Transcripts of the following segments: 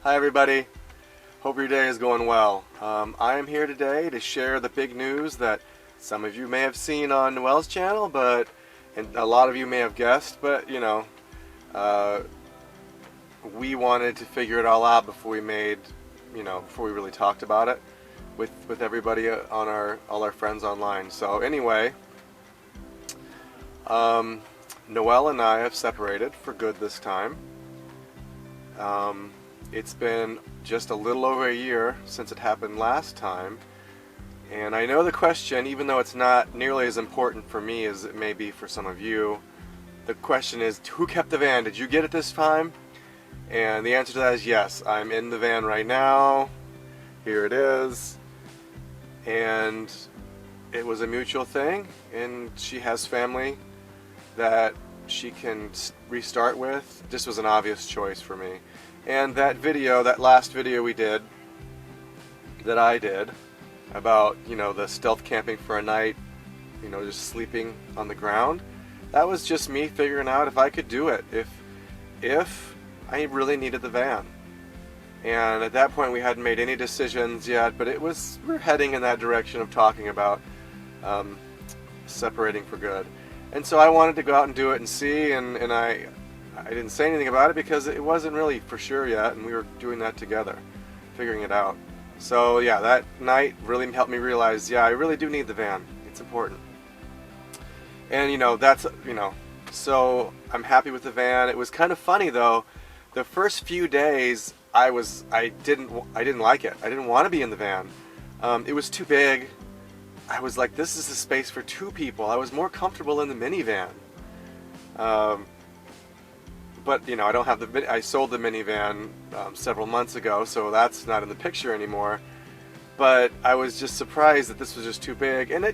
Hi everybody, hope your day is going well. I am here today to share the big news that some of you may have seen on Noelle's channel, and a lot of you may have guessed, but uh, we wanted to figure it all out before we before we really talked about it with everybody on all our friends online. So anyway, Noelle and I have separated for good this time. It's been just a little over a year since it happened last time, and I know the question, even though it's not nearly as important for me as it may be for some of you, the question is, who kept the van? Did you get it this time? And the answer to that is yes. I'm in the van right now. Here it is. And it was a mutual thing, and she has family that she can restart with. This was an obvious choice for me. And that last video we did, that I did, about, the stealth camping for a night, just sleeping on the ground, that was just me figuring out if I could do it, if I really needed the van. And at that point we hadn't made any decisions yet, but we're heading in that direction of talking about separating for good. And so I wanted to go out and do it and see, and I didn't say anything about it because it wasn't really for sure yet, and we were doing that together, figuring it out. So yeah, that night really helped me realize, yeah, I really do need the van. It's important. And so I'm happy with the van. It was kind of funny though. The first few days I didn't like it. I didn't want to be in the van. It was too big. I was like, this is a space for two people. I was more comfortable in the minivan. But I don't have I sold the minivan several months ago, so that's not in the picture anymore. But I was just surprised that this was just too big, and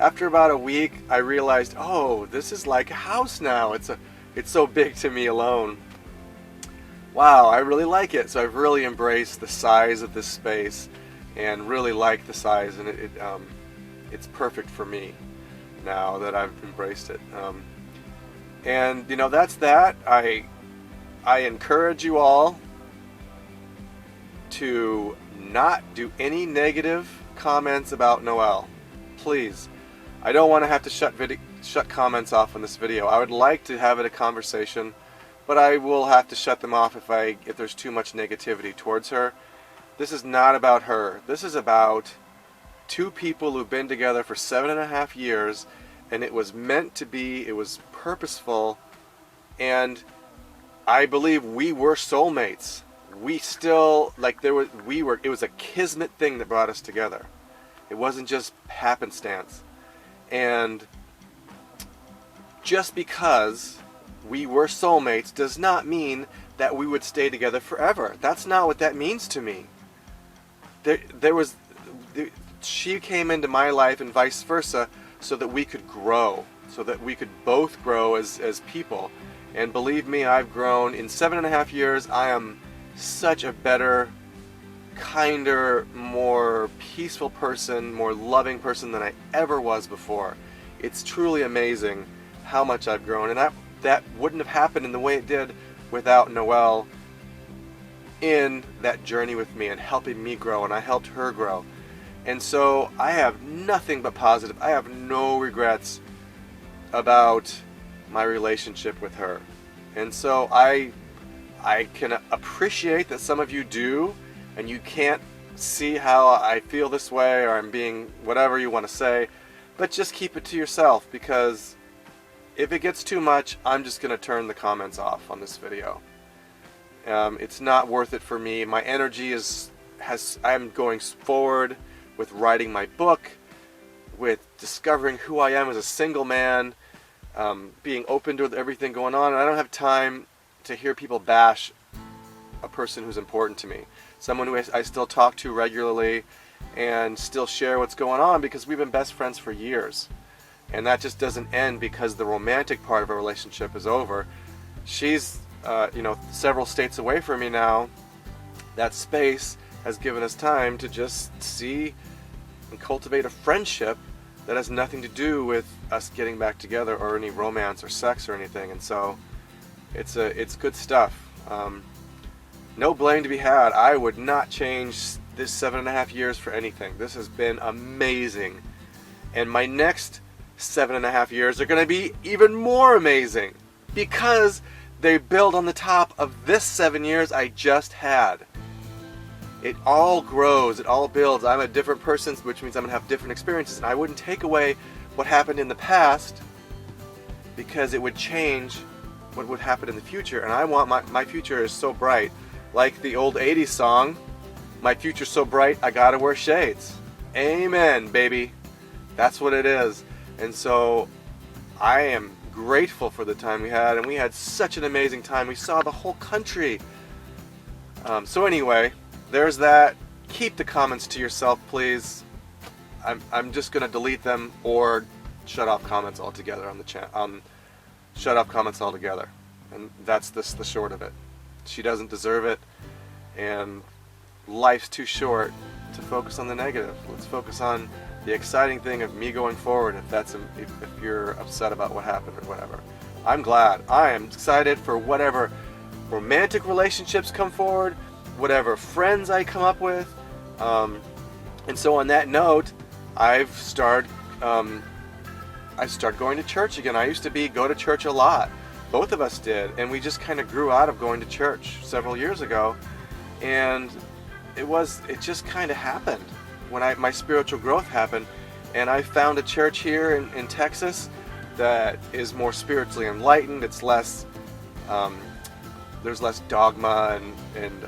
after about a week, I realized, oh, this is like a house now. It's so big to me alone. Wow, I really like it. So I've really embraced the size of this space, and really like the size, and it's perfect for me now that I've embraced it. And that's that. I encourage you all to not do any negative comments about Noelle. Please. I don't want to have to shut comments off on this video. I would like to have a conversation, but I will have to shut them off if there's too much negativity towards her. This is not about her. This is about two people who've been together for 7.5 years, and it was meant to be. It was purposeful, and I believe we were soulmates. We still, it was a kismet thing that brought us together. It wasn't just happenstance. And just because we were soulmates does not mean that we would stay together forever. That's not what that means to me. She came into my life and vice versa, so that we could grow, so that we could both grow as people. And believe me, I've grown. In 7.5 years, I am such a better, kinder, more peaceful person, more loving person than I ever was before. It's truly amazing how much I've grown, and that wouldn't have happened in the way it did without Noelle in that journey with me and helping me grow, and I helped her grow. And so I have nothing but positive. I have no regrets about my relationship with her. And so I can appreciate that some of you do, and you can't see how I feel this way, or I'm being whatever you want to say, but just keep it to yourself, because if it gets too much, I'm just going to turn the comments off on this video. It's not worth it for me. My energy I'm going forward with writing my book, with discovering who I am as a single man, being open to everything going on, and I don't have time to hear people bash a person who's important to me. Someone who I still talk to regularly and still share what's going on, because we've been best friends for years. And that just doesn't end because the romantic part of our relationship is over. She's several states away from me now. That space has given us time to just see and cultivate a friendship that has nothing to do with us getting back together or any romance or sex or anything. And so it's good stuff. no blame to be had. I would not change this 7.5 years for anything. This has been amazing. And my next 7.5 years are going to be even more amazing because they build on the top of this 7 years I just had. It all grows, it all builds. I'm a different person, which means I'm going to have different experiences. And I wouldn't take away what happened in the past because it would change what would happen in the future. And I want my future is so bright. Like the old 80s song, my future's so bright, I gotta wear shades. Amen, baby. That's what it is. And so I am grateful for the time we had, and we had such an amazing time. We saw the whole country. So anyway, there's that. Keep the comments to yourself, please. I'm just gonna delete them or shut off comments altogether on the channel. Shut off comments altogether, and that's the short of it. She doesn't deserve it, and life's too short to focus on the negative. Let's focus on the exciting thing of me going forward. If you're upset about what happened or whatever, I'm glad. I am excited for whatever romantic relationships come forward, whatever friends I come up with, and so on that note, I started going to church again. I used to go to church a lot. Both of us did, and we just kind of grew out of going to church several years ago, and it just kind of happened when my spiritual growth happened, and I found a church here in Texas that is more spiritually enlightened. It's less, there's less dogma and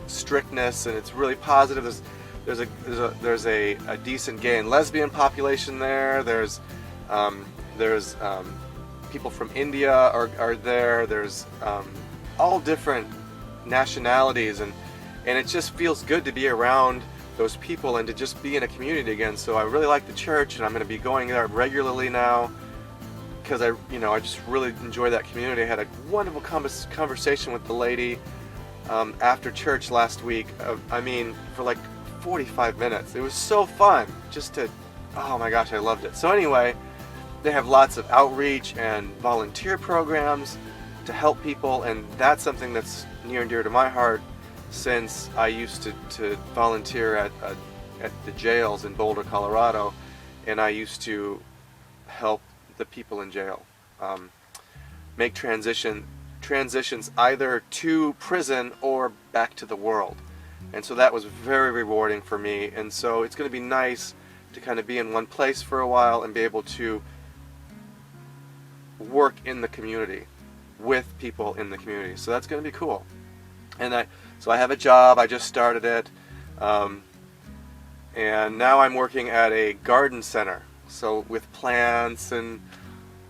strictness, and it's really positive. There's a decent gay and lesbian population there. There's people from India are there. There's all different nationalities, and it just feels good to be around those people and to just be in a community again. So I really like the church, and I'm going to be going there regularly now because I just really enjoy that community. I had a wonderful conversation with the lady after church last week. For like 45 minutes. It was so fun oh my gosh, I loved it. So anyway, they have lots of outreach and volunteer programs to help people, and that's something that's near and dear to my heart since I used to volunteer at the jails in Boulder, Colorado, and I used to help the people in jail make transitions either to prison or back to the world. And so that was very rewarding for me, and so it's going to be nice to kind of be in one place for a while and be able to work in the community with people in the community. So that's going to be cool. And so I have a job. I just started it, and now I'm working at a garden center. So with plants and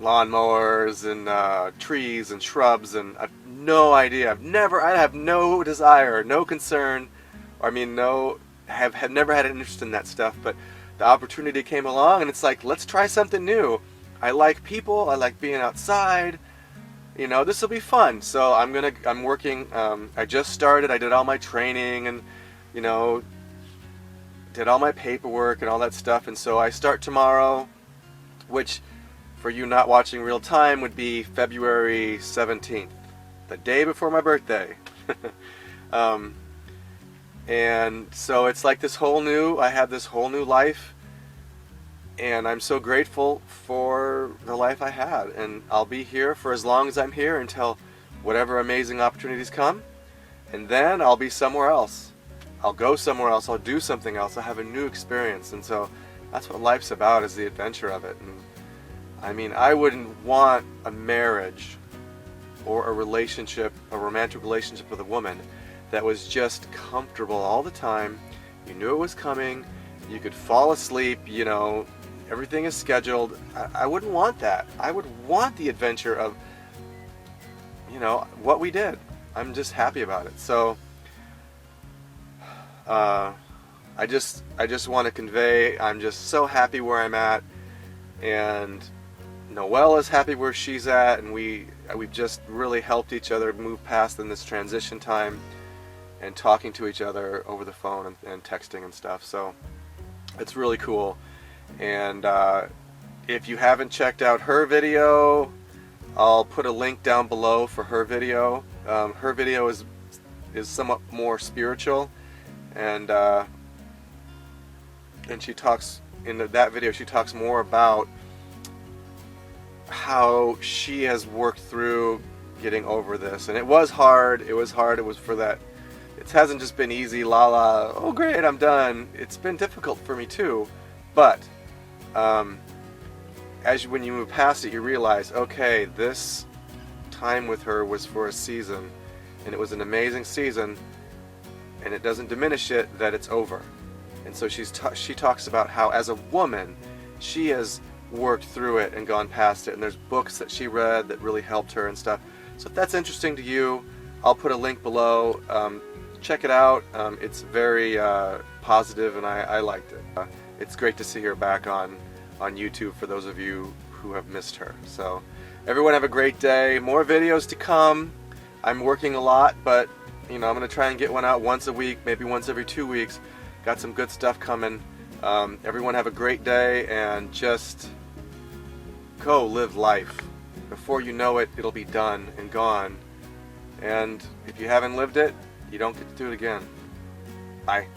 lawnmowers and trees and shrubs, and I've no idea. I have no desire, no concern. Have never had an interest in that stuff, but the opportunity came along, and it's like, let's try something new. I like people. I like being outside. This will be fun. So I'm working. I just started. I did all my training and, did all my paperwork and all that stuff. And so I start tomorrow, which for you not watching real time would be February 17th, the day before my birthday. And so it's like I have this whole new life, and I'm so grateful for the life I had, and I'll be here for as long as I'm here until whatever amazing opportunities come, and then I'll be somewhere else. I'll go somewhere else, I'll do something else, I'll have a new experience, and so that's what life's about, is the adventure of it. And I wouldn't want a marriage or a romantic relationship with a woman that was just comfortable all the time. You knew it was coming, you could fall asleep, everything is scheduled. I wouldn't want that. I would want the adventure of, what we did. I'm just happy about it. So I just want to convey, I'm just so happy where I'm at, and Noelle is happy where she's at, and we've just really helped each other move past in this transition time, and talking to each other over the phone and texting and stuff. So it's really cool. And if you haven't checked out her video, I'll put a link down below for her video. Her video is somewhat more spiritual, and she talks in that video. She talks more about how she has worked through getting over this, and it was hard. It was hard. It was for that. It hasn't just been easy, la la. Oh great, I'm done. It's been difficult for me too, but when you move past it, you realize, okay, this time with her was for a season, and it was an amazing season, and it doesn't diminish it that it's over. And so she talks about how, as a woman, she has worked through it and gone past it, and there's books that she read that really helped her and stuff. So if that's interesting to you, I'll put a link below. Check it out. It's very positive, and I liked it. It's great to see her back on YouTube for those of you who have missed her. So everyone have a great day. More videos to come. I'm working a lot, but I'm going to try and get one out once a week, maybe once every 2 weeks. Got some good stuff coming. Everyone have a great day, and just go live life. Before you know it, it'll be done and gone. And if you haven't lived it, you don't get to do it again. Bye.